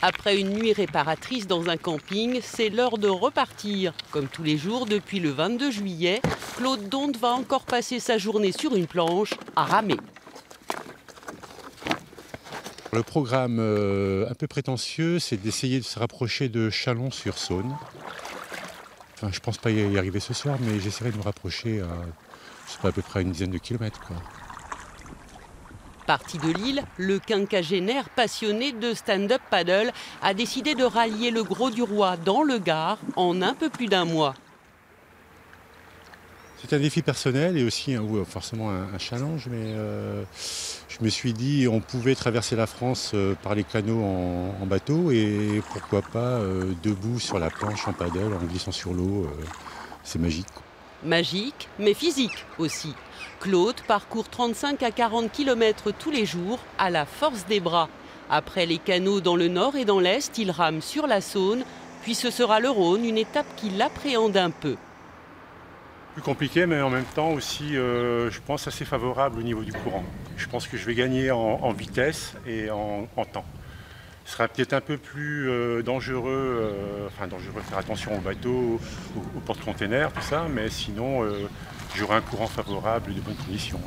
Après une nuit réparatrice dans un camping, c'est l'heure de repartir. Comme tous les jours depuis le 22 juillet, Claude Donde va encore passer sa journée sur une planche à ramer. Le programme un peu prétentieux, c'est d'essayer de se rapprocher de Chalon-sur-Saône. Enfin, je ne pense pas y arriver ce soir, mais j'essaierai de me rapprocher à peu près une dizaine de kilomètres, quoi. Parti de Lille, le quinquagénaire passionné de stand-up paddle a décidé de rallier le Grau-du-Roi dans le Gard en un peu plus d'un mois. C'est un défi personnel et aussi forcément un challenge, mais je me suis dit on pouvait traverser la France par les canaux en bateau et pourquoi pas debout sur la planche en paddle en glissant sur l'eau, c'est magique. Magique, mais physique aussi. Claude parcourt 35 à 40 km tous les jours à la force des bras. Après les canaux dans le nord et dans l'est, il rame sur la Saône, puis ce sera le Rhône, une étape qui l'appréhende un peu. Plus compliqué, mais en même temps aussi, je pense, assez favorable au niveau du courant. Je pense que je vais gagner en vitesse et en temps. Ce sera peut-être un peu plus dangereux, faire attention aux bateaux, aux porte-containers, tout ça, mais sinon, j'aurai un courant favorable et de bonnes conditions.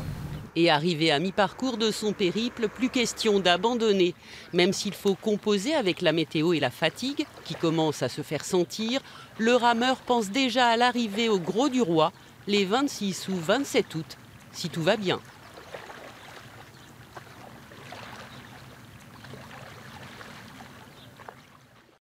Et arrivé à mi-parcours de son périple, plus question d'abandonner. Même s'il faut composer avec la météo et la fatigue, qui commencent à se faire sentir, le rameur pense déjà à l'arrivée au Grau-du-Roi, les 26 ou 27 août, si tout va bien.